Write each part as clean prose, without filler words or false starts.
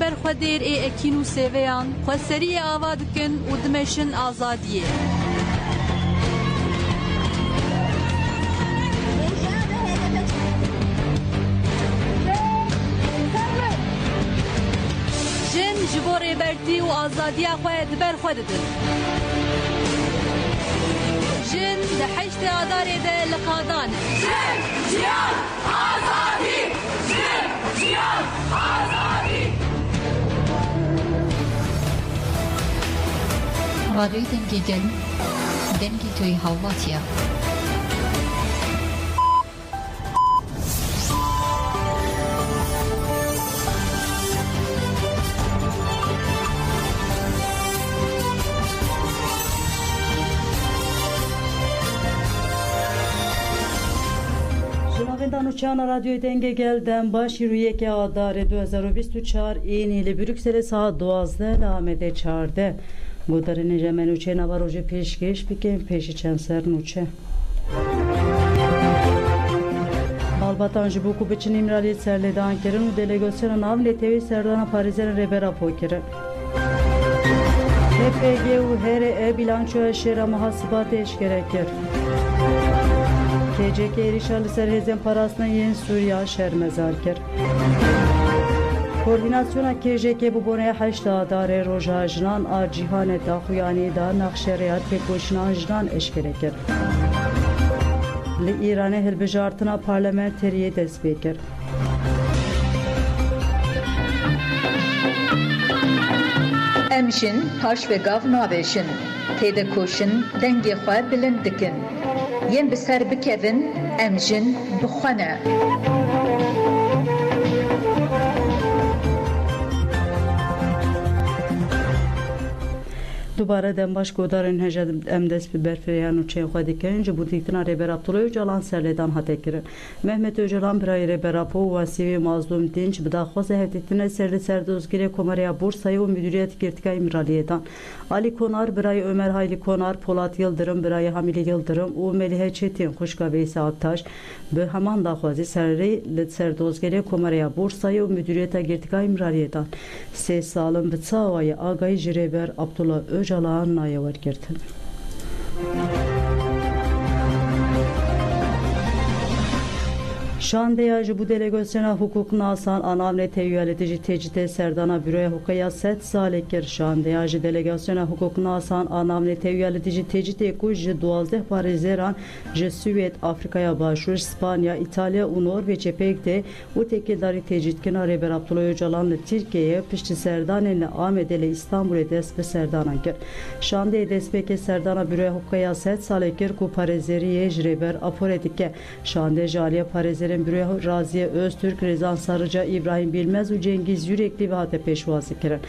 berxwedêr ê ekîn û sêveyan xweseriyê ava dikin û dimeşin azadiyê. Jin ji bo rêbertî û azadiya xwe di ber xwe didin. Jin di heştê adarê de li qadan in. Jin, jiyan, azadî! Jin, jiyan, azadî! Radyoyu dengê gelin, dengê toyê hawatiya. Uçağına Radyo Denge gelden baş yürüyeke adare 2024 İğneli Brüksel'e saat 12 Ahmet'e çağırdı. Bu darını cemen uçe navar ucu peşkeş biken peşi çenserin uçe. Albatan jibu kubiçin imrali serledan kerin u delegasyona navle tevi serdana Pariz'e rebera pokirin. HPG u here bilançoya şera muhasibat eş gerekir. KCK erişalı serhezen parasına yeni Suriye şermezarkir. Koordinasyona KCK bu bonaya haşta dare roja jnan a cihane da xuyani da nakşeriyat tekoşnan jnan eşkerekir. Li İran'e hilbijartına parlamenteriye destekir. Emjin paş ve gav naveşin. Tede koşun denge xwe bilind dikin. Yen bi ser bikevin em jin bixwene. Dubare dembaş godarın heced emdes bi berfeyan uçe xwedikin ji bu diktina Reber Abdullah Öcalan serledan hatekirin. Mehmet Öcalan birayı Reber Apo vasivi mazlum dinç bidaxwaza hevdetine serli serdozgire komariya Bursa'yı u müdüriyet girtika imraliyedan. Ali Konar birayı Ömer Hayli Konar, Polat Yıldırım birayı Hamili Yıldırım u Melihe Çetin Xuşka Veysi Aktaş bi heman daxwazi serli serdozgire komariya Bursa'yı u müdüriyete girtika imraliyedan. Ses salım bi çavayı agayı ji Reber Abdullah Öcalan nayavar girtin. Şandeyacı bu delegasyona hukukuna asan anamle teyyületici tecide serdana büroya hukaya set salekir. Şandeyacı delegasyona hukukuna asan anamle teyyületici tecide kujji 12 parizeran je Süveyt Afrika'ya başvur İspanya, İtalya u Norveç'e pekte u tekildari tecidkina Reber Abdullah Öcalan'la Türkiye'ye pişti serdanenle Ahmet'le İstanbul'e despe serdana gir. Şandeye despeke serdana büroya hukaya set salekir ku parizeriye Reber aporedike. Şande jaliye parizeri Büroya Raziye Öztürk, Rezan Sarıca, İbrahim Bilmez u Cengiz Yürekli ve hate peşvazı kirin.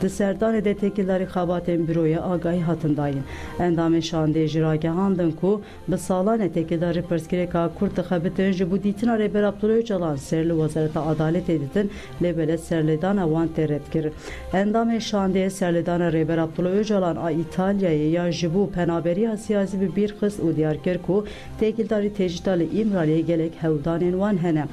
Serdane'de tekilleri xabaten büroya agahi hatındayın. Endame şande jiragehandın ku bi salane tekilleri perskireka kurta xabitin bu ditina Reber Abdullah Öcalan serli vazareta adalet editin lebele serledana van teret kirin. Endame şande serledana Reber Abdullah Öcalan a İtalya'ya ya jibu penaberiya siyasi bir kız u diyarker ku tekilleri tecdali İmrali'ye gelek hevdanen van hene.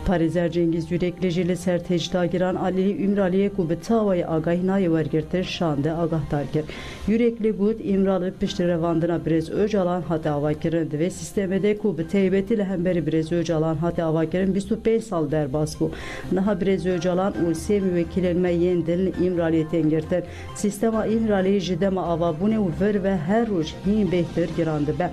Parizer Cengiz Yürekli jili ser tecda giran Ali İmrali'ye ku tavayı agahina vergirtir şande agahtargir. Yürekli gud İmralı pişti revandına brez Öcalan hati avakirin ve sistemede ku teybetiyle hemberi brez Öcalan hati avakirin 25 sal derbas bu. Naha brez Öcalan ulsiye müvekkillenme yendilin İmrali'ye tengirtir. Sistema İmrali'ye jidema avabune u ver ve her ruj hin behtir girandı be.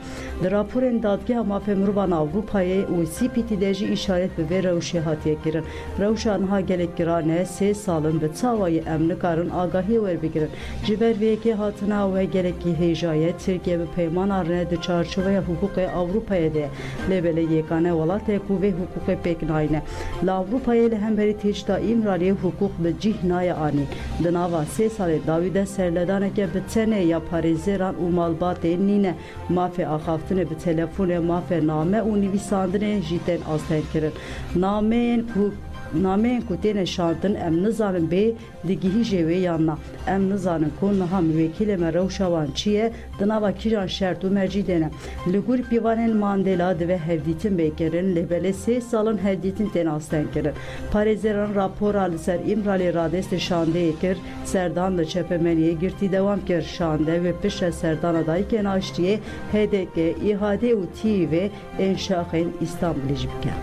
Raporen dadgah mafemruvan Avrupa'ya ulsi pitideji işaret ve revşi hatiye girin. Revşan ha gelek girane se salın ve çavayı emni karın agahi ver bigirin. Ciber veki hatına ve gerekki heyjaya Türkiye ve peyman arne de çarşıvaya hukuka Avrupa'ya de lebele yekane valate kuvve hukuka peknayne. La Avrupa'ya ile hemberi tecda İmrali'ye hukuk ve cihnaya ani. Dınava se sale Davide serledaneke bitene ya parizeran umalbate nine mafe ahaftine bi telefone mafe name u nivisandine jiten aslen kirin. Namen ku nameyên ku têne şandin em nizanin bê digihîje wê yan na. Em nizanin ku niha müvekkîlê me rewşa wan çi ye di nava kîjan şert û mercî de ne. Li gor pîvanên Mandela divê hevdîtin bêkirin lêbelê 3 salin hevdîtin tên astenkirin. Parêzeran rapora li ser İmralê radestê şandeyê kir, serdan li çepemeniyê girtî dewam kir. Şande ve pişe serdana dayikên aştiyê HDP, İHAD û Tİ ve enşaxên İstanbulê jî bike.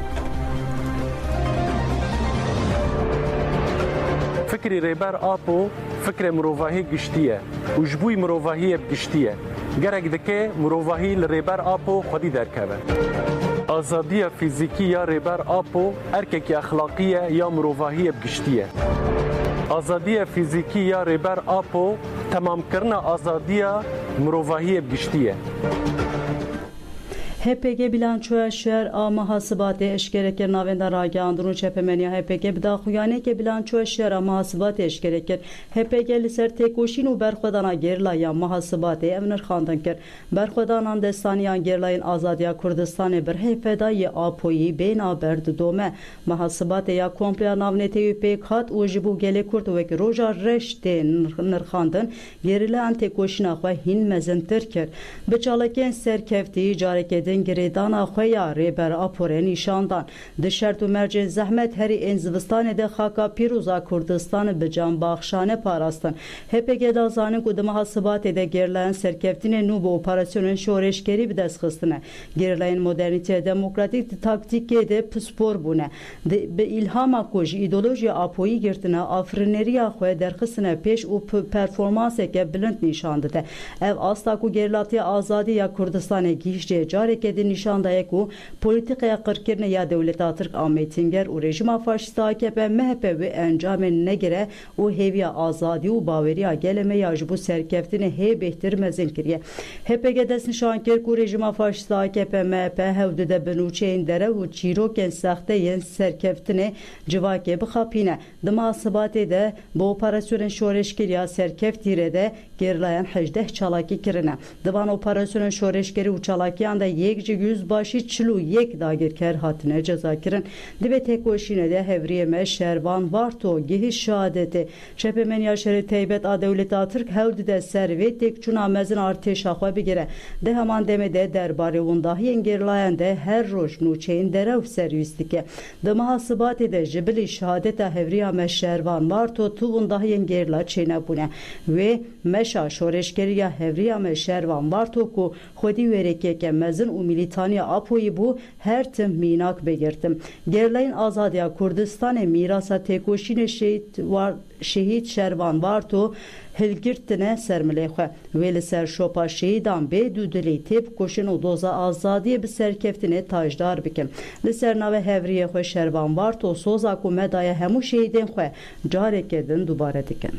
Fikrê rêber Apo fikrê mirovahî giştiye û ji bo mirovahiyê giştiye. Gerek dike mirovahî li rêber Apo xwedî derkeve. Azadiya fîzîkî ya rêber Apo erkekî exlaqî ya mirovahiyê giştiye. Azadiya fîzîkî ya rêber Apo temamkirina azadiya mirovahiyê giştiye. HPG bilançoya şer a muhasibatê eşkerekir navenda ragihandin û çepemeniya HPG bi daxuyanekê bilançoya şer a muhasibatê eşkerekir. HPG li ser têkoşîn û berxwedana gerlaya muhasibatê ev nirxandin kir. Berxwedanan destaniyan gerlayên Azadiya Kurdistanê birhê fedayê Apoyî bênaber didome. Muhasibatê ya kompleya navnetê û pêk hat û ji bo gelê Kurd wek roja reş tê nirxandin gerileyan têkoşîna xwe hîn mezintir kir. Bi çalakên serkeftî carekê girêdana xwe ya rêber Aporê nîşandan. Di şert û mercên zehmet herî ên zivistanê de xaka pîroza Kurdistanê bi canbaxşane parastin. HPG da zanin ku di muhasibatê de gerilayan serkeftinê nû bi operasyonên şoreşgerî bi dest xistine. Gerilayên modernîteye demokratîk di taktikê de pispor bûne. Bi îlhama ku ji îdeolojiya Apoyî girtine afrineriya xwe derxistine pêş û performanseke bilind nîşan dide. Ev asta ku gerilatiya azadî ya Kurdistanê gîştê carekê di nîşan daye ku polîtikaya qirkirine ya dewleta Tirk a Mêtînger û rejima faşîst AKP MHP wê encamên negire û hêviya azadî û baweriya gelê me ya ji bo serkeftinê hê bêhtir mezin kiriye. HPG dest nîşan kir ku rejima faşîst AKP MHP hew dide binûçeyên derew û çîrokên sexte yên serkeftinê civakê bixapîne. Di muhasibatê de bi operasyonên şoreşgiriya serkeftî re de gerilayan 18 çalakî kirine. Divan operasyonên şoreşgerî û çalakiyan da yek ji yüzbaşî çilû yek dagirker hatine ceza kirin. Divê têkoşînê de hevriyê me Şervan Varto gihîş şehadetê. Çepemeniya şerê Teybet a dewleta Tirk hewl dide ser vê têkçûna mezin artêşa xwe bigire. Di heman demê de derbarê wendahiyên gerilayan de her roj nûçeyên derew serwîst dike. Di muhasibatê de ji bilî şehadeta hevriya me Şervan Varto tu wendahiyên gerila çênebûne. Wê meşa şoreşgeriya hevriya me Şervan Varto ku xwedî wêrekeke mezin û milîtaniya Apoyî bû her tim mînak bigirtim. Gerilayên Azadiya Kurdistanê mîrasa têkoşînê şehîd Şervan Varto hilgirtine sermilê xwe. Wê li ser şopa şehîdan bê dûdilî tê bikoşin û doza azadiyê bi serkeftinê tajdar bikin. Li ser navê hevriyê xwe Şervan Varto soza ku medaya hemû şehîdên xwe carekê din dubare dikin.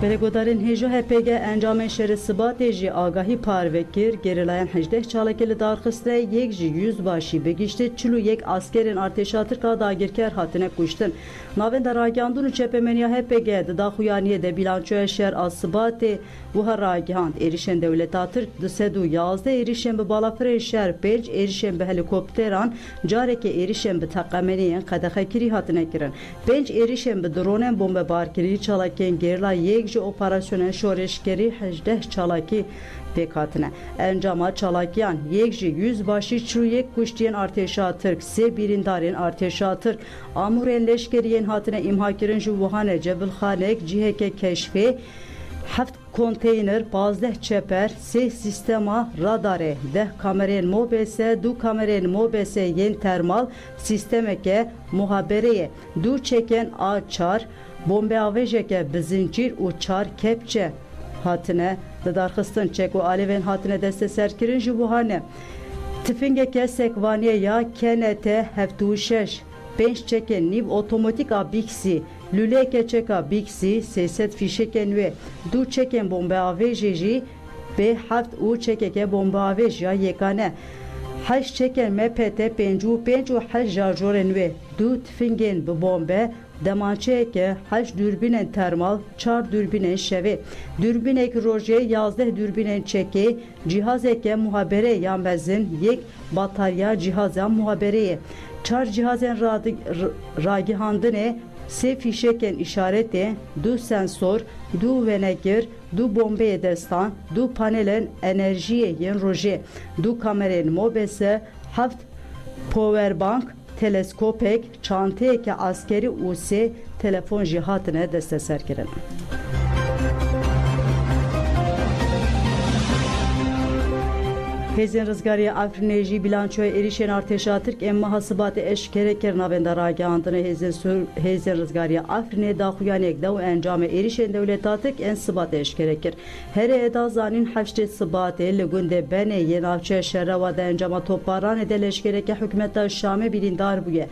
Belêgodarên hêja HPG encamên şerê Sibatê jî agahî parve kir. Gerilayan 18 çalakê li darxiste yek ji yüzbaşî bigîştê 41 askerên artêşa Tirk dagirker hatine kuştin. Navenda ragihandin û çepemeniya HPG di daxuyaniyê de bilançoya şer a Sibatê wiha ragihand. Êrişên dewleta Tirk di 111 êrişên bi balafirên şer pênc êrişên bi helîkopteran carekê êrişên bi teqemeniyên qedexekirî hatine kirin. 5 êrişên bi dronên bombebarkirî çalakên gerila yek ji operasyonên şoreşgerî 18 çalakî pêk hatine. Encama çalakiyan yek ji yüzbaşî 41 kuştiyên artêşa Tirk, 3 birîndarên artêşa Tirk, amûrên leşkeriyên hatine îmhakirin ji Wuhanê Cebilxanek ciheke keşfê 7 konteyner, 15 çeper, 3 sistema radarê, 10 kamerên mobese, 2 kamerên mobese yên termal, sistemeke muhabereyê, 2 çeken A4, bombeavêjeke bi zincîr û 4 kepçe hatine di darxistin. Çek û alevên hatine deste serkirin ji Wuhanê. Tifingeke sekvaniye ya KNT 76, 5 çekên nîv otomatik a Bixi, lüleyeke çeka Bixi, 300 fîşekên wê, 2 çekên bombeavêjê jî bê 7 û çekeke bombeavêj ya yekane. 8 çekên MPT 55 û 8 şarjorên wê, 2 tifingên bi bombe demançeyeke 8 dürbinen termal, 4 dürbinen şevi, dürbinek roje 11 dürbinen çeki, cihazeke muhabere yamezin, yek batarya cihaza muhabereye, 4 cihazen ragihandine, se fişeken işareti, 2 sensör, 2 venegir, 2 bombe destan, 2 panelen enerjiye yen roje, 2 kameren mobese, 7 powerbank, teleskopek, çantayeke askeri use, telefon jihatine deste serkirin. Hezin Rızgariye Afrinêjî bilançoya erişen arteşa Türk emma hasıbatı eşkereker navenda ragihandını Hezin Rızgariye Afrinê daxuyanek da u encame erişen devleta Türk en sıbatı eşkereker. Here eda zanin hafşte sıbatı li günde bene yenavçe şerreva da encama toparan ede leşkereke hükümeta Şam'e birindar buye.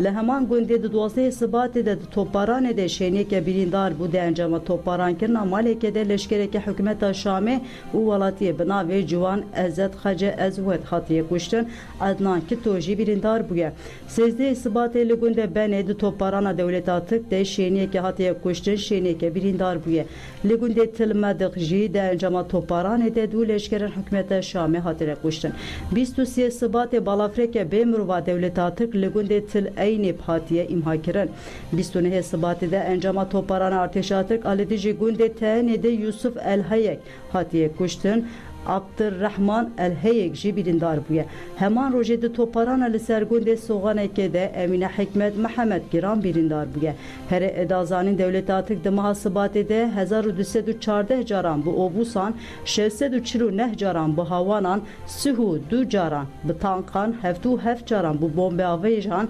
Leheman günde de 12 sıbatı de toparan ede şenike birindar bu de encama toparan kirna malekede leşkereke hükümeta Şam'e u valatiye bina ve civan ezet Hacı Ezvet hatiye kuştun Adnan Kitoji birindar buya. Sezde isbat eli günde ben edi toparana devlet atık de şeniyeke hatiye kuştun şeniyeke birindar buya. Ligünde tilmedik ji de encama toparan ede du leşkerin hükümete Şam'e hatiye kuştun. Bistusi isbat balafreke bemruva devlet atık ligünde til eynip hatiye imhakirin. Bistune isbat de encama toparana arteşa atık alidici günde tenede Yusuf El-Hayek hatiye kuştun. Abdurrahman El-Heyek ji birindar buye. Heman rojede toparan li sergunde soğaneke de Emine Hikmet Mehmet Giran birindar buye. Here edazanin devlet atık de mahasıbatı de 1214 caran bu obusan 649 caran bu havanan suhu 2 caran bu tankan heftu hef caran bu bombe avejan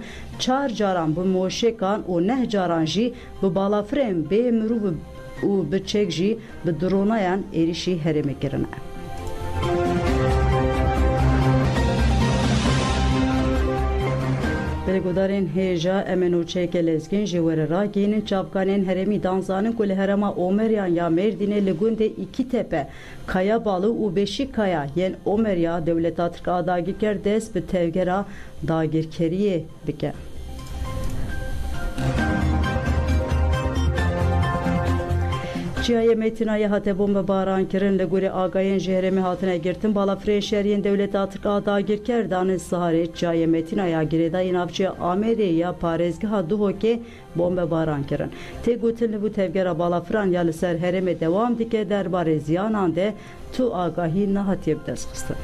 4 caran bu moşekan o 9 caran ji bu balafrem be mru u bçek ji bu dronayan erişi hereme kirine. Belgodarên hêja Emenûçeyeke lezgên ji were ragihînin çavkanên heremî danzanin ku li herema Omeryan ya Mêrdînê li gundê Îkîtepe, Kayabalı û Beşîkaya yên Omerya Dewleta Tirk a dagîrker dest bi tevgera dagîrkeriyê bike. Çiyaye Metinaya hate bomba baran kirin li guri agayên ji herêmê hatine girtin balafirên şeriyên dewleta Tirk a dagîrker danên Siharê Çiyaye Metinaya girêdayê navçeya Amêdê ya parêzgeha Duhokê bomba baran kirin. Tê gotin li bu tevgera balafiran ya li ser herêmê dewam dike derbarê ziyanan de tu agahî nehatiye bi dest xistin.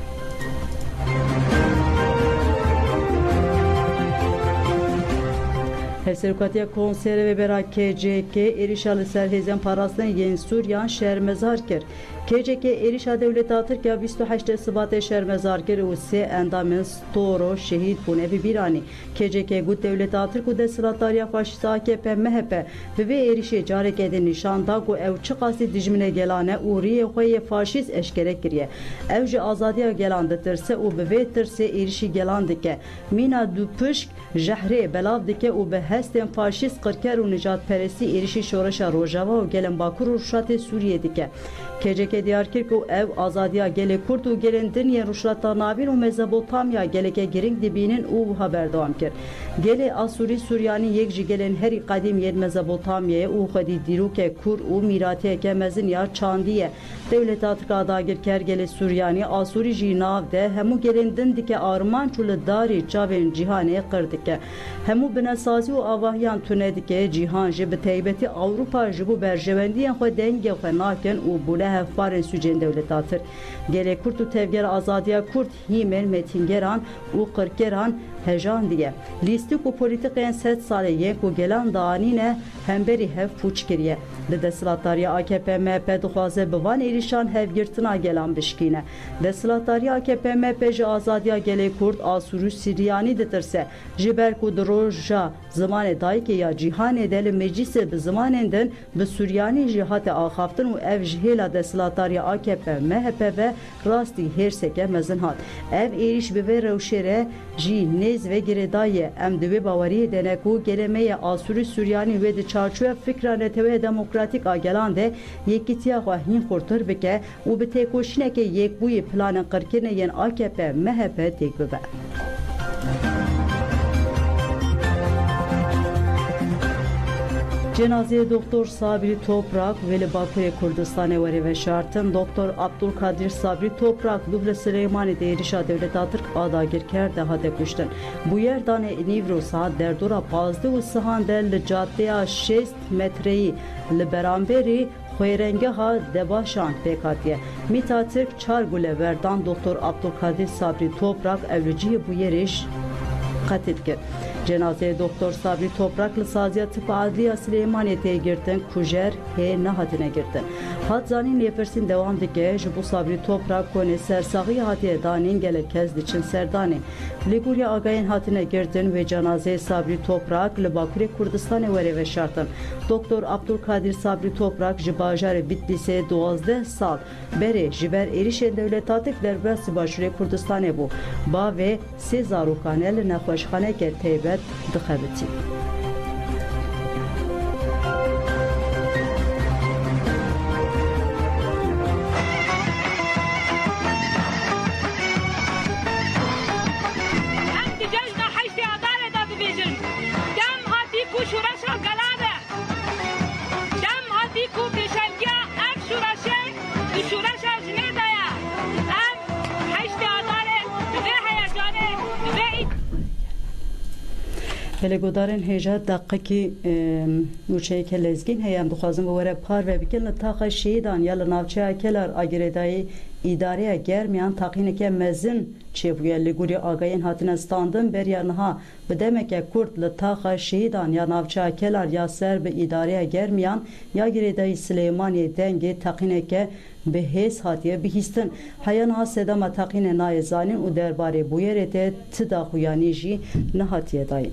Hevserukatiya konsere ve bera KCK erişalı serhezen parasını yeni Suriyan şermezar kir. KCK erişa devleti atır ki 28 Sıbat'e şermezar kir u se endamın storo şehit bune birani. KCK gut devleti atır ku desilatariya faşist AKP MHP ve erişe carek edin nişanda ku ev çıkası dijmine gelane uriye xoye faşist eşkere kiriye. Evci azadiya gelandırse u bevetirse erişi gelandike. Mina du pışk jahre belav dike u be hestên faşist qirker û nijadperestî êrişî şoreşa Rojava û gelên Bakur û Rûşatê Sûriyê dike. KCK diyar kir ku ev azadiya gelê Kurd û gelên dinyên Rûşata navîn û Mezopotamya geleke giring dibînin û haberdewam kir. Gelê Asûrî Suryanî yek ji gelên herî qedîm yên Mezopotamyayê û xwedî dîrokek Kur û mîratiyeke mezin ya çandiye. Dewleta Tirk a dagirker gelê Suryanî Asûrî jî nav de hemû gelên din dike armanç û li darê çavên cîhanê qir dike. Hemû binesazî û avahiyan tune dike cîhan ji bi taybetî Awropa ji bo berjewendiyên xwe dengê xwe nakin û bûle hevparên sûcên dewleta Tirk. Gelê Kurd û tevgera azadiya Kurd hîmên metîngeran û qirkeran hejan diye. Lîstik û polîtikên 100 salê yên ku gelan danîne hemberî hev pûç kiriye. Li desilatariya AKP MHP dixwaze bi van êrişan hevgirtina gelan bişkîne. Desilatariya AKP MHP ji azadiya gelê Kurd Asûrî Suryanî ditirse ji ber ku di roja zimanê dayîkê ya cîhanê de li meclisê bi zimanên din bi Suryanî jî hate axaftin û ev ji hêla desilatariya AKP MHP ve rastî hêrseke mezin hat. Ev êriş bi vê rewşê jî nêz ve girêdayê em di wê baweriyê de ne ku gelemeye Asûrî Suryanî wê di çarçoya fikra netewê demokratîk a gelan de yekîtiya xwe hîn xurtir bike û bi têkoşînekê yekbûyî planên qirkirinê yên AKP MHP têk bibe. Cenazeye Doktor Sabri Toprak ve Bakırya Kurdistan'a veri ve şartın Doktor Abdülkadir Sabri Toprak Duble Süleymani'de Erişa Devlet Atırk Adagir Kerde hade kuştun. Bu yerdan Nivro saat derdora pazdı ve sıhandel caddeya 6 metreyi liberamberi Xwerengeha debaşan pekatiye. Mita Türk Çargule verdan Doktor Abdülkadir Sabri Toprak evliciye bu yeriş katilkir. Cenazeye Doktor Sabri Topraklı Saziya Tıp Adliya Süleymaniye'ye girtin, kujer he nahatine girtin. Hat zanin yepersin devam dike, bu Sabri Toprak kone sersağı hatiye danin gele kezd için serdani. Ligurya Agay'ın hatine girtin ve cenazeye Sabri Toprak Bakırya Kurdistan'a veri ve şartın. Doktor Abdülkadir Sabri Toprak jibajarı Bitlis'e 12 sal. Beri jiber erişen devlet atık derbesi başarı Kurdistan'a bu. Ba ve Sezarukanel nexweşxane ke teybet dixebitî. Pelegodarên hêja deqekî nûçeyeke lezgîn heye em dixwazin bi were parve bikin li taxa şehîdan ya li navçeya Kelar a girêdayî îdareya germiyan taqîneke mezin çêbûye li gurî agayên hatine standin beriya niha bi demeke Kurd li taxa şehîdan ya navçeya Kelar ya ser bi îdareya germiyan ya girêdayî Silêmaniyê dengê taqîneke bi hêz hatiye bihîstin. Heya niha sedema taqînê nayê zanîn û derbarê bû yerê de ti daxuyanî jî nehatiye dayîn.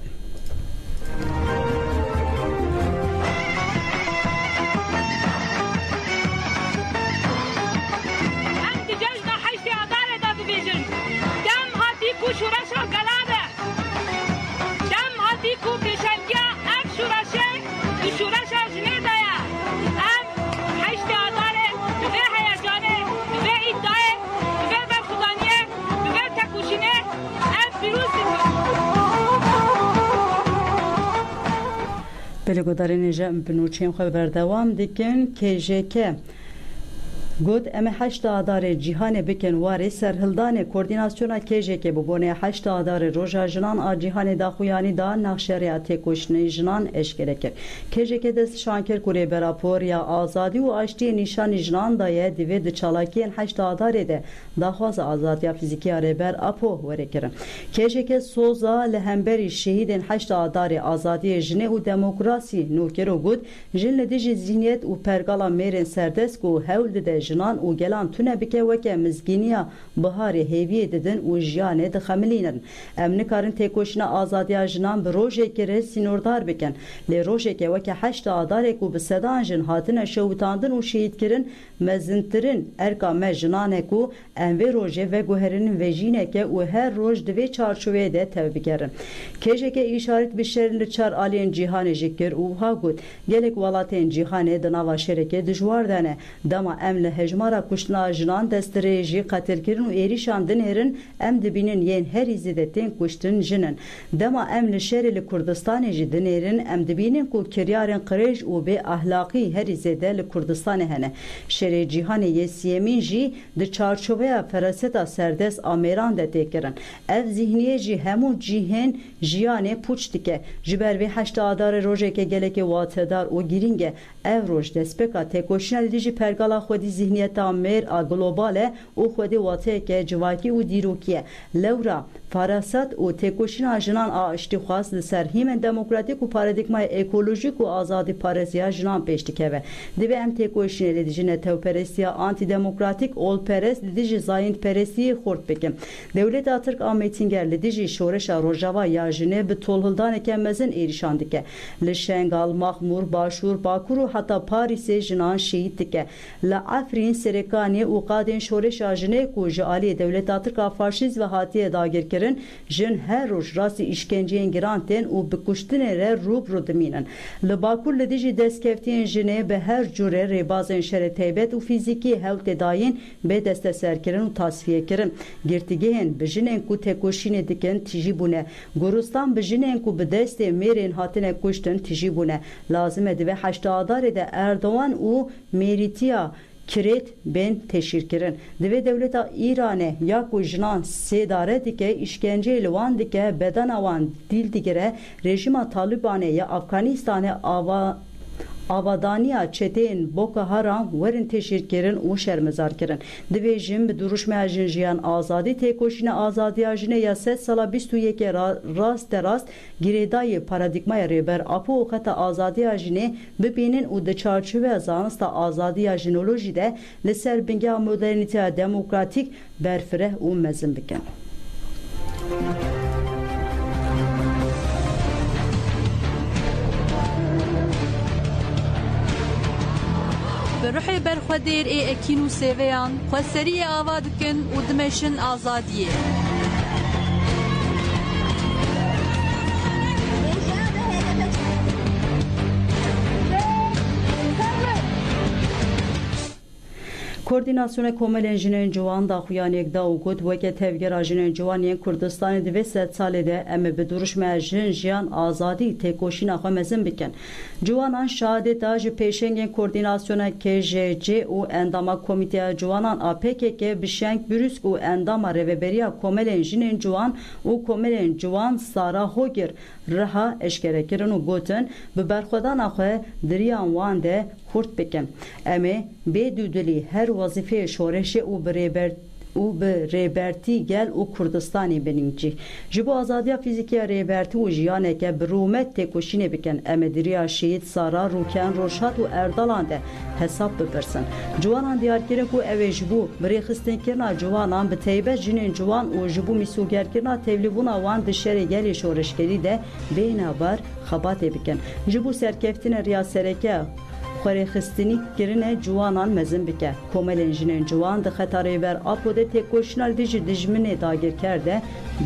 Pelegodarên hêja em bi nûçeyên xwe berdewam dikin KJK Got em 8 adarê cîhanê bikin warê serhildanê koordînasyona KJK bi bonê 8 adarê roja jinan a cîhanê daxuyanî da nexşeriya têkoşinê jinan eşkere kir. KJK dest şankir ku rêberapor ya azadî û aştiyê nîşanî jinan da ye divê di çalakiyên 8 adarê de daxwaza azadiya fîzîkî ya rêber apo were kirin. KJK soza li hemberî şehîdên 8 adarê azadiyê jinê û demokrasî nûkir û got jin li dijî zihniyet û pergala mêrên serdest ku hewl dide jinan û gelan tune bike weke mizgîniya biharê hêviyê didin û jiyanê dixemilînin. Em nikarin têkoşîna azadiya jinan bi rojekê re sînordar bikin. Lê rojekê weke 8 adarê ku bi sedan jin hatine şewitandin û şehîdkirin mezintirin erka me jinanek û em vê rojê veguherinin vejîneke û her roj di vê çarçoveyê de tev bikerin. KJK îşaret bi şerên li çar aliyên cîhanê jî kir û wiha got gelek welatên cîhanê di nava şerekê dijwar dene. Dema em li hejmara kuştina jinan destirê jî qetilkirin û êrîşan dinêrin em dibînin yên herî zêde tên kuştin jinin. Dema em li şerê li Kurdistanê jî dinêrin em dibînin ku kiryarên qirêj û bê ahlaqî herî zêde li Kurdistanê hene. Şerê cîhanê yê siyemîn jî di çarçoveya feraseta serdest a mêran de têkirin. Ev zihniyê jî hemû cîhên jiyanê pûç dike. Ji ber vê 8 adarê rojeke gelekê watedar û girîng e ev roj destpêka têkoşîna li dijî pergala xwedî zihniyeta mêr a global e û xwedî wateyeke civakî û dîrokî ye. Lewra farasat û têkoşîna jinan a iştîxwaz li ser hîmên demokratîk û paradigmayê ekolojîk û azadî parêziya jinan pêş dikeve. Divê em têkoşînê li dijî netewperestiya antîdemokratik olperest li dijî zayînperestiyê xort bikin. Dewleta Tirk a Mêtînger li dijî şoreşa Rojava ya jinê bi tolhildaneke mezin êrîşan dike. Li Şengal, Maxmûr, Başûr, Bakur û heta Parîsê jinan şehîd dike. Li Efrîn, Serêkanê û qadên şoreşa jinê ku ji aliyê Dewleta Tirk a faşîst ve hatiye dagirkirin kirin jin her roj rastî işkenceyên giran tên û bi kuştinê re rûbirû dimînin. Li Bakur li dijî destkeftiyên jinê bi her cure rêbazên şerê taybet û fîzîkî hewlê dayîn bê desteserkirin û tasfiyekirin. Girtîgehên bi jinên ku têkoşînê dikin tîjî bûne. Goristan bi jinên ku bi destê mêrên hatine kuştin tîjî bûne. Lazim e divê heştadarê de Erdogan û mêrîtiya Kiret bên teşhîrkirin. Divê dewleta Îranê ya ku jinan sêdare dike, işkenceyê li wan dike, bedena wan dîl digire, rejima Talibanê ya Afganistanê avadaniya çeteyên Boko Haram werin teşhîrkirin û şermezarkirin. Divê jin bi duruşmeya jin jiyan azadî têkoşîna azadiya jinê ya sed sala 21 rast derast girêdayê paradigmaya rêber apo û xeta azadiya jinê bibînin û di çarçoveya zanista azadiya jinolojî de li ser bingeya modernîteya demokratîk berfireh û mezin bikin. Bi ruhê berxwedêr ê ekîn û sêveyan xweseriyê ava dikin û dimeşin azadiyê. Koordinasyona komelên jinên ciwan daxuyanek da û got weke tevgera jinên ciwan yên Kurdistanê divê sed salê de em ê bi duruşmeya jin jiyan azadî têkoşîna xwe mezin bikin. Ciwanan şehadeta ji pêşengên koordinasyona KJC û endama Komîteya Ciwanan a PKK bi şenk bürüsk û endama rêveberiya komelên jinên ciwan û komelên ciwan Sara Hogir riha eşkerekirin û gotin bi berxwedana xwe diriyan wan de xurt bikin. Em ê bêdûdilî her wazîfeyê şoreşê û bi rêbertî gel û Kurdistanê binin cih. Ji bo azadiya fîzîkiya rêbertî û jiyaneke bi rûmet têkoşînê bikin. Em ê diriya şehîd Sara, Rûken, Roşhat û Erdalan de hesab bipirsin. Ciwanan diyarkirin ku ev ê ji bo birêxistinekirina ciwanan bi taybet jinên ciwan û ji bo mîsogerkirina tevlîbûna wan di şerê gelê şoreşkerî de bêhnabar xebatê bikin. Ji bo serkeftina riyasereke xwarêxistinî kirine ciwanan mezin bike. Komelên jinên ciwan di xeta rêber apo de têkoşîna li dijî dijminê dagirker de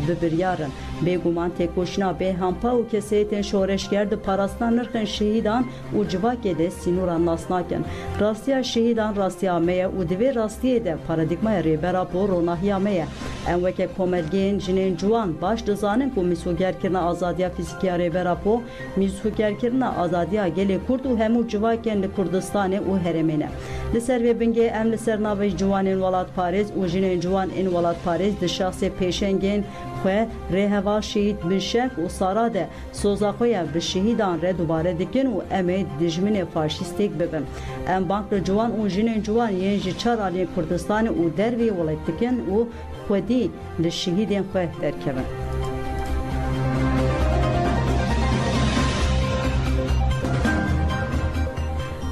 bibiryarin. Bêguman têkoşîna bêhempa û keseyetên şoreşger di parastina nirxên şehîdan û civakê de sînoran nas nakin. Rastiya şehîdan rastiya me ye û divê rastiyê de paradigmaya rêber apo ronahiya me ye. Em weke komelgehên jinên ciwan baş dizanin ku mîsogerkirina azadiya fîzîkiya rêber apo mîsogerkirina azadiya gelê Kurd û hemû civakên li Kurdistanê û herêmê ne. Li ser vê bingê em li ser navê ciwanên Welat Parêz û jinên ciwan ên Welat Parêz di şaxsê pêşengên xwe rêheva şehîd bin şenk û Sara de soza xwe ya bi şehîdan re dubare dikin û em ê dijminê faşîstêk bibin. Em bank li ciwan û jinên ciwan yên ji çar aliyên Kurdistanê û dervê welat dikin û xwedî li şehîdên xwe derkevin.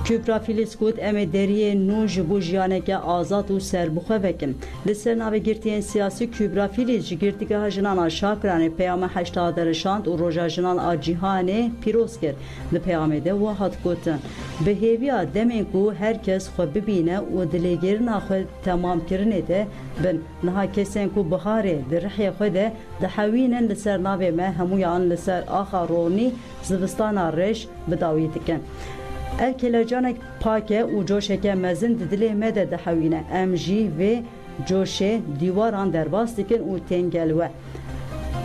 Kübra Filiz got em ê deriyê nû ji bo jiyaneke azad û serbixwe vekin. Li ser navê girtiyên siyasî Kübra Filiz ji girtîgeha jinan a Şakranê peyama heşta derişand û roja jinan a cîhanê pîroz kir. Li peyamê de wa hat gotin. Bi hêviya demên ku herkes xwe bibîne û dilêgerîna xwe temamkirinê de bin. Niha kesên ku biharê di rihê xwe de dihewînin li ser navê me hemûyan li ser axa ronî zivistana reş bidawî dikin. Ev kelecanek pake û coşeke mezin di dilê me de dihewîne. Em jî vê coşê dîwaran derbas dikin û tên gelwe.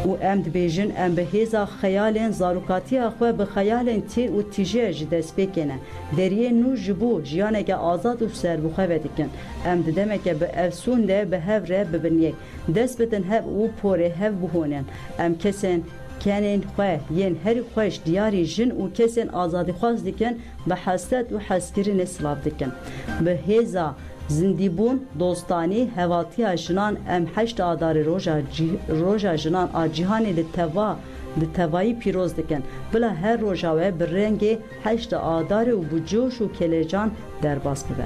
û em dibêjin em bi hêza xeyalên zarokatiya xwe bi xeyalên tîr û tîjê ji dest pêkene. Deriyê nû ji bo jiyaneke azad û serbixwe vedikin. Em di demeke bi efsûn de bi hev re bibin yek. Dest bidin hev û porê hev bihûnin. Em kesên kenên xwe yên herî xweş diyarî jin û kesên azadîxwaz dikin bi hestet û hezkirinê silav dikin. Bi hêza zindîbûn, dostanî, hevatiya jinan em heşt adarê roja jinan a cîhanê li tevayî pîroz dikin. Bila her roja we bi rengê heşt adarê û bi coş û kelecan derbas bibe.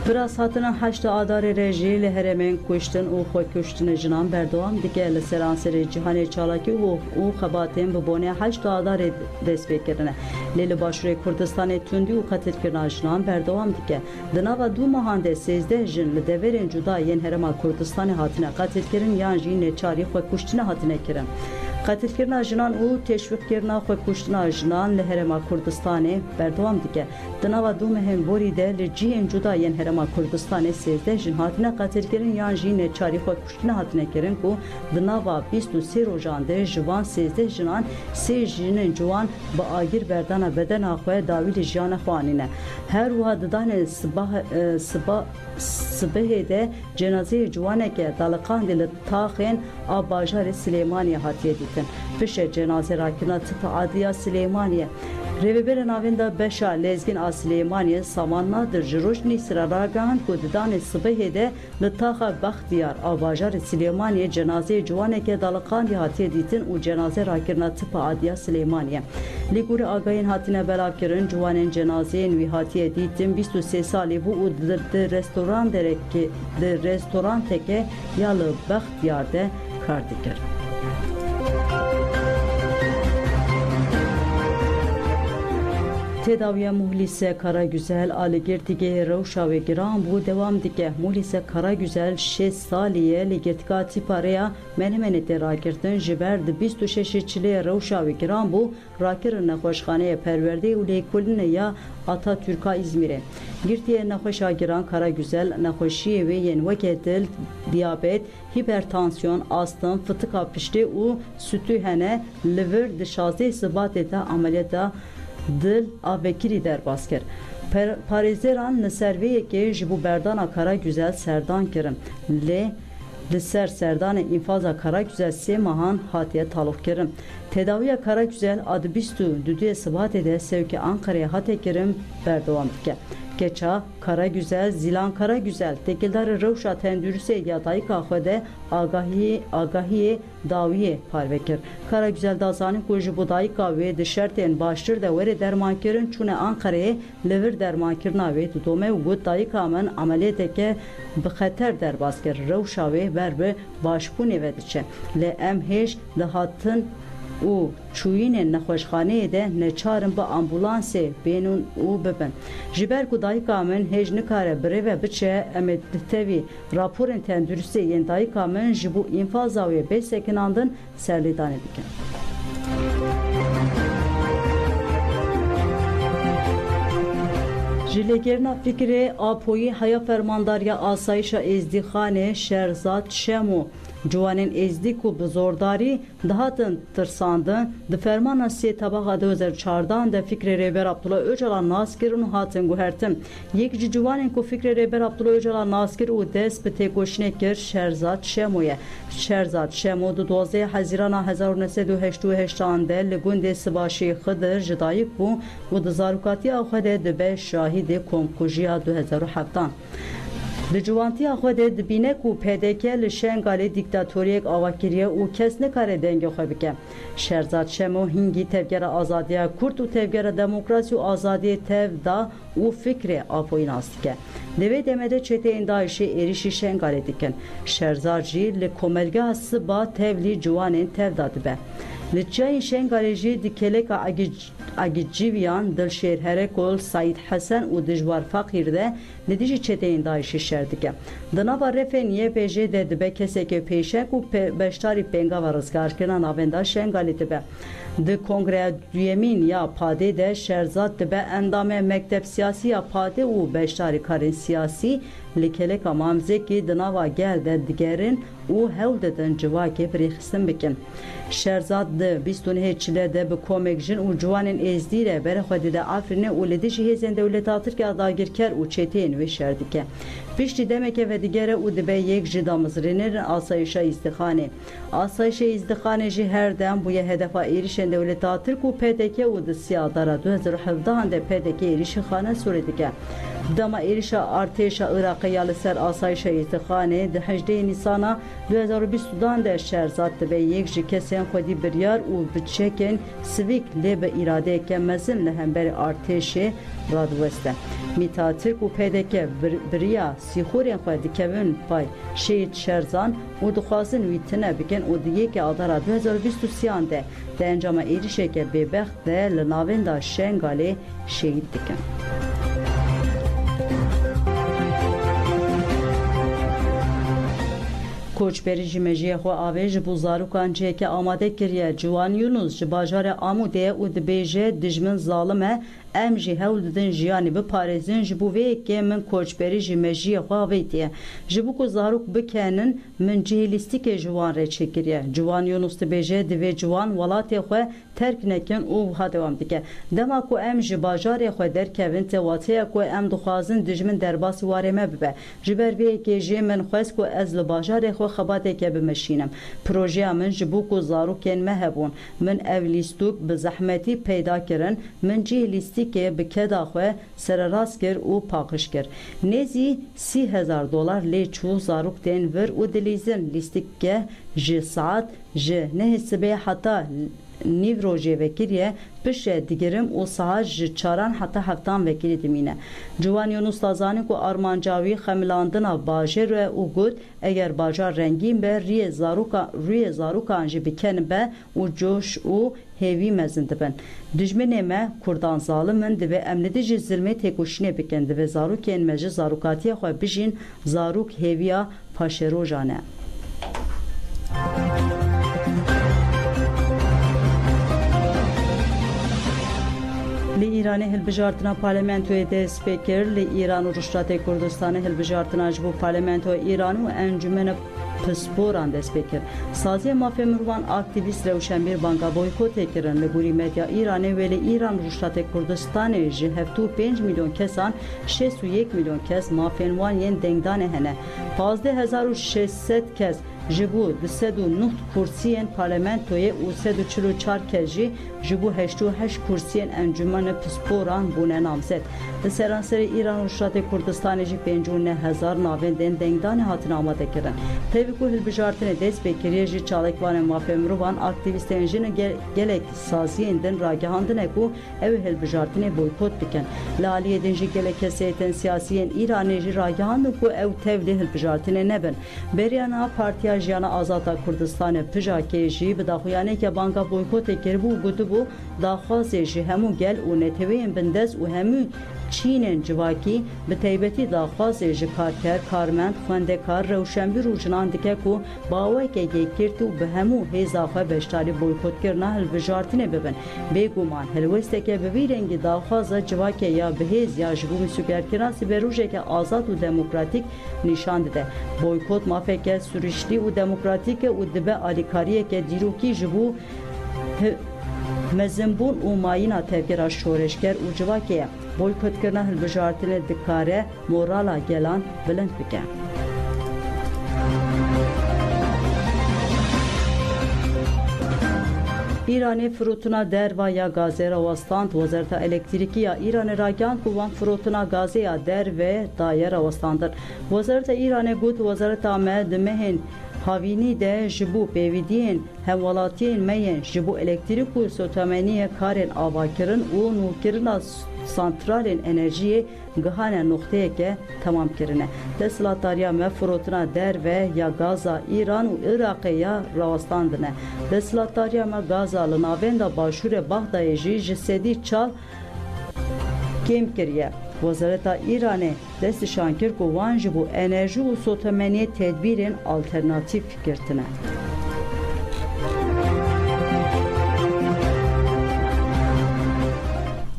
Firas hatına haşta adarı reji li heremen kuştun u xwe kuştun jinan berdewam dike li seranserê cîhanê çalakî û xebatên bi bonê haşta adarê dest pê kirine. Lê li başûrê Kurdistanê tundî û qetilkirina jinan berdewam dike. Di nava dû mehan de 13 jin li deverên cuda yên Herêma Kurdistanê hatine qetilkirin yan jî neçarî xwe kuştinê hatine kirin. Qetilkirina jinan û teşwîqkirina xwe kuştina jinan li Herêma Kurdistanê berdewam dike. Di nava dû mehên borî de li cihên cuda yên Herêma Kurdistanê 13 jin hatine qetilkirin yan jî neçarî xwe kuştinê hatine kirin ku di nava 23 rojan de ji van 13 jinan 3 jinên ciwan bi agir berdana bedena xwe dawî li jiyana xwe anîne. Her wiha di danê sibehê de cenazeyê ciwaneke daliqandê li taxên a bajarê Silêmaniyê hatiye dîtin. Pişê cenaze rakirina tipa adiya Silêmaniyê. Rêveberên navên de beşa lezgên a Silêmaniyê Saman Nadir ji rojnî siraragihand ku di danê sibehê de li taxa Bextiyar a bajarê Silêmaniyê cenazeyê ciwaneke daliqandê hatiye dîtin û cenaze rakirina tipa adiya Silêmaniyê. Lê gorî agahiyên hatine belavkirin ciwanên cenazeyên wî hatiye dîtin 23 salî bû û di restoranteke ya li Bextiyar de kar dikir. Tedaviya Muhlise Karagüzel aligirtige rewşa ve giran bu devam dike. Muhlise Karagüzel 6 saliye ligirtika tipareya menemenete rakirtin jiber de 26 çileye rewşa ve giran bu rakirin nexweşxaneye perwerde û lêkolîne ya Atatürk'a İzmir'e. Girtiye nexweşa giran Karagüzel nexweşiyê wê yên weke dil, diyabet, hipertansiyon, astım, fıtıka piştî û sütû hene li vir di 16 Şubatê de ameliyata dil avekirî derbas kir. Parêzeran li serveyekê ji bo berdana Karagüzel serdan kirin. Lê li ser serdanê înfaza Karagüzel 3 mehan hatiye talûk kirin. Tedaviya Karagüzel ad 22 Şubatê de sevkê Ankara'ya hate kirin berdewam dike. Geça Karagüzel, Zilan Karagüzel, tekildarı rewşa tendürüse ya dayıka xwe de agahiyê dawiyê parvekir. Karagüzel da zanîn ku ji bo dayıka wê di şertên baştir de were dermankirin çûne Ankara'yê li vir dermankirina wê didome û got dayıka min ameliyeteke bi xeter derbas kir. Rewşa wê ber bi başbûnê ve diçe. Lê em hêj dihatin û çûyînên nexweşxaneyê de neçarin bi ambulansê bênûn û bibin. Ji ber ku dayıka min hêj nikare bi rêve biçe em ê di tevî raporên tenduristê yên dayıka min ji bo înfaza wê bê sekinandin serlêdanê dikin. Ji lêgerina fikrê Apoyî heya fermandariya asayişa Êzdîxanê Şerzad Şemo ciwanên êzdî ku bi zordarî dihatin tirsandin di fermana sê tebaxa 2014 de fikrê rêber Abdullah Öcalan nas kirin û hatin guhertin. Yek ji ciwanên ku fikrê rêber Abdullah Öcalan nas kir û dest bi têkoşînê kir Şerzad Şemo ye. Şerzad Şemo di 12 Hezîrana 1988 de li gundê Sibaşê Xidr ji dayîk bû û di zarokatiya xwe de dibe şahîdê komkujiya 2007. Di ciwantiya xwe de dibîne ku PDK li şengalê dîktatoriyek avakiriye û kes nikare dengê xwe bike. Şerzad Şemo hingî tevgera azadiya Kurd û tevgera demokrasî û azadiyê tev da û fikrê Apoyî nas dike. Di vê demede çeteyên Daişê êrişî şengalê dikin. Şerzad jî li komelgeha Siba tevlî ciwanên tev da dibe. Li çayên şengalê jî di keleka Agîciviyan, Dilşêr Herekol, Saîd Hesen û Dijwar Fakîr de li dijî çeteyên Daişê şer dike. Di nava refên YPJ de dibe kesekê pêşek û beşdarî pengava rizgarkirina navenda şengalê dibe. Di kongreya duyemîn ya padê de Şerzad dibe endamê mektep siyasî ya padê û beşdarî karên siyasî li keleka mamzekî di nava gel de digerin û hewl didin civakê birêxistin bikin. Şerzad di 29 çile de bi komek jin û ciwanên êzdî re berexwe dide Afrînê û li dijî hêzên dewleta Tirkiya dagirker û çeteyên wê şer dike. Piştî demeke ve digere û dibe yek ji damizrînêrin asayişa Êzdîxanê. Asayişa Êzdîxanê jî her dem bûye hedefa êrişên dewleta Tirk û PDK û di siyadara 2017 de PDK êrişî xane Sûrê dike. Dema êrişa artêşa Iraqê ya li ser asayişa Îtixanê di 18 Nîsana 2022 de şerzat dibe yek ji kesên xwedî biryar û bi çekên sivîk lê bi îradeyeke mezin li hemberî artêşê radiweste. Mîta Tirk û PDK biriya sîxurên xwe dikevin pay şehîd şerzan û dixwazin wî tune bikin û di yekê adara 2023 de di encama êrişeke bêbext de li navên da Şengalê şehîd dikin. Koçberî ji mejiyê xwe avê ji bo zarokan ciheke amade kiriye. Ciwan Yunus ji bajarê Amûdê û dibêje dijmin zalim e em jî hewl didin jiyanê biparêzin ji bo vê yekê min koçberî ji mejiyê xwe avê diye. Ji bo ku zarok bikenin min cihê lîstikê ji wan re çêkiriye. Ciwan Yunus dibêje divê ciwan welatê xwe terk nekin û wiha dewam dike. Dema ku em ji bajarê xwe derkevin tewatiya ku em dixwazin dijmin derbasî warê me bibe. Ji ber vê yekê jê min xwest ku ez li bajarê xwe xebateke bimeşînim. Projeya min ji bo ku zarokên me hebûn. Min ev lîstuk bi zehmetî peyda kirin. Min cihê lîstikê bi keda xwe sererast kir û paqij kir. Nêzî $30,000 lê çû zarok tên vir û dilîzin lîstikgeh ji saet ji nehê sibê heta nîv rojê vekiriye pişe digirim û saet ji çaran heta heftan vekirî dimîne. Ciwan Yunus da zanî ku armancawî xemilandina bajêr e û got eger bajar rengîn be rûyê zarokan jî bikenin be û coş û hêvî mezin dibin. Dijminê me Kurdan zalimin divê em li dijî zilmê têkoşînê bikin. Divê zarokên me ji zarokatiya xwe bijîn zarok hêviya paşerojan e. Li İranê hilbijartina parlamentoyê dest pê kir. Li İran û Rûşdatê Kurdistanê hilbijartina ji bo parlamentoya İran û encumena pisporan dest pê kir. Saziya mafê mirovan aktivîst Rewşenbîr banga boykotê kirin. Li gorî medya İranê wê li İran û Rûşdatê Kurdistanê ji 75 milyon kesan 61 milyon kes mafên wan yên dengdanê hene. 15,600 kes ji bo 209 kursiyên parlamentoyê û 144 kes jî ji bo 88 kursiyên encumena pisporan bûne namzet. Li seranserê İran û Rûşdatê Kurdistanê jî 59,000 navên tên dengdanê hatin amade kirin. Tevî ku hilbijartinê dest pê kiriye jî çalekvanên mafê mirovan aktivîstên jin gelek saziyên din ragihandine ku ew hilbijartinê boykot bikin. Li aliyê din jî gelek keseyên siyasiyên İranê jî ragihandin ku ew tev lê hilbijartinê nebin. Beriyana Partiya Jiyana Azada Kurdistanê PJK jî bi daxuyaneke banga boykotê kiribû gotibû daxwazê ji hemû gel û neteweyên bindez û hemû Çînên civakî bi taybetî daxwazê ji karker, karmend, xwendekar, rewşenbîr û jinan dike ku bawekekê girt û bi hemû hêza xwe beşdarî boykotkirina hilbijartinê bibin. Bêguman helwesteke bi vî rengî daxwaza civakê ya bihêz ya ji bo mîsûgerkirina sîberrojeke azad û demokratîk nîşan dide. Boykot mafeke sürişlî û demokratîk e û dibe alîkariyeke dîrokî ji bo mezinbûn û mayîna tevgera şoreşger û civakê ye. Boykotkirina hilbijartinê dikare morala gelan bilind bike. İranê firotuna derva ya gazê rawastant. Wezareta Elektrîkî ya İranê ragihand ku wan firotuna gazê ya derve daye rawastandin. Wezareta İranê got wezareta me di mehên havînî de ji bo pêvîdiyên hemwelatiyên me yên ji bo elektrîk û sotemeniyê karên avakirin û nûkirina santralên enerjiyê gihane noxteyeke temam kirine. Desthilatdariya me firotuna derve ya gaza İran û Iraqê ya rawastandine. Desthilatdariya me gaza li navên da başûrê Baxdayê jî ji sedî çal kêm kiriye. Wezareta İranê destnîşan kir ku wan ji bo enerjî û sotemeniyê tedbîrên alternatîv girtine.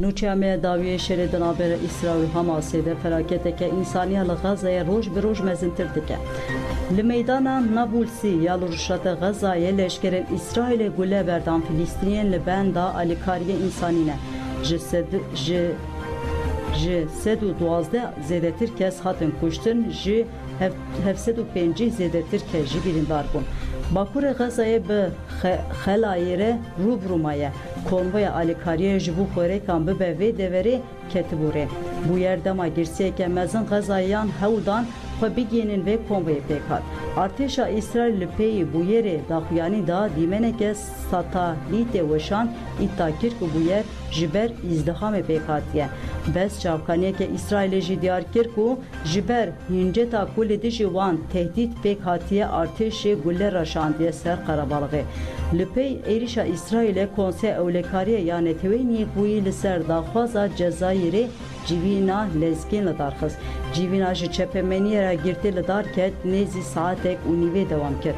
Nûçeya me dawiyê şerê di navbera İsraîl û Hamasê de felaketeke însaniya li Gazayê roj bi roj mezintir dike. Li meydana Nablusî ya li rûşata Gazayê leşkerên İsraîlê gule berdan Filîstîniyên li benda alîkariya însanî ne. Ji 112 zêdetir kes hatin kuştin, ji 750 zêdetir kes jî birîndar bûn. Bakurê Gazayê bi xelayê re rûbirû maye. Konvoya alîkariyê ji bo xwerekan bibe vê deverê ketibû rê. Bu yer dema girsiyeke mezin Gazayan hewdan xwe bigênin vê kombeyê pêkat. Artêşa İsraîl li peyê bûyerê daxuyanî da dîmeneke satalîtê weşan îddia kir ku bu yer ji ber îzdihamê pêkatiye. Bes çavkaniyeke İsraîlê jî diyar kir ku ji ber hinceta ku li dijî wan tehdît pêk hatiye artêşê gulle raşandiye ser Qarabalixê. Li pey êrişa İsraîlê Konsey Ewlekariya ya Netewêniyê bûyî li ser daxwaza Cezayirê civîna lezgên li dar xist. Civîna ji çepemeniyê re girtî li dar ket nêzî saatek û nîvê dewam kir.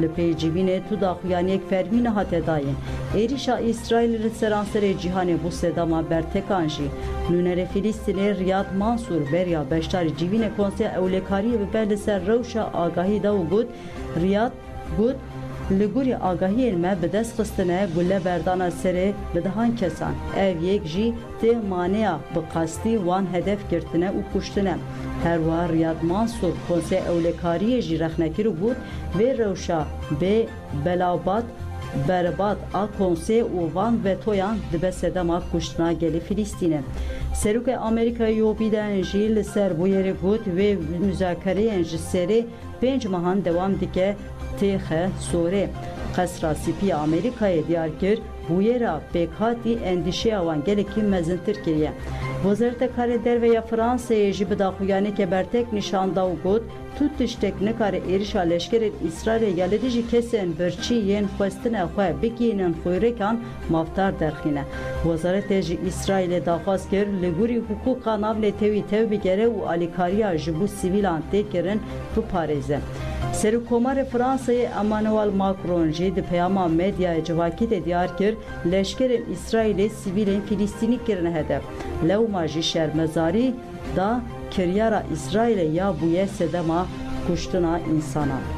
Li pey civînê tu daxuyaniyek fermîne hate dayên. Êrişa İsraîlê li seranserê cîhanê bû sedama bertekan jî. Nûnerê Filîstînê Riyad Mansûr beriya beşdarî civînê Konsey Ewlekariyê bibe li ser rewşa agahî da û got Riyad got li gurî agahiyên me bi dest xistine gulle berdana serê li dihan kesan. Ev yek jî tê maneya bi qastî wan hedef girtine û kuştine. Her wiha Riyad Mansûr Konsey Ewlekariyê jî rexnekir û got vê rewşa bê belabat berbat a konsey û van vetoyan dibe sedema kuştina gelê Filîstînê. Serokê Amerîkayê Joe Biden jî li ser bû yerê got vê müzakereyên ji serê 5 mehan dewam dike têxe sorê. Qesra Spî Amerîkayê diyar kir bûyera pêkhatî endîşeya wan gelekî mezintir kiriye. Wezareta Karê Derve Fransayê jî bi daxuyaneke bertek nîşan da û got tu tiştek nikare êrişa leşkerên İsraîlê ya li dijî kesên birçî yên xwestina xwe bigihînin xwêrekan mafdar derxîne. Wezaretê ji İsraîlê daxwaz kir li gurî hukûqa navnetewî tev bigere û alîkariya ji bo sivîlan tê kirin biparêze. Serokkomarê Fransayê Emmanuel Macron jî di peyama medyaya civakî de diyar kir leşkerên İsraîlê sivîlên Filîstînî kirine hedef. Lewma jî şermezarî da kiryara İsraîlê ya bûye sedema kuştina insana.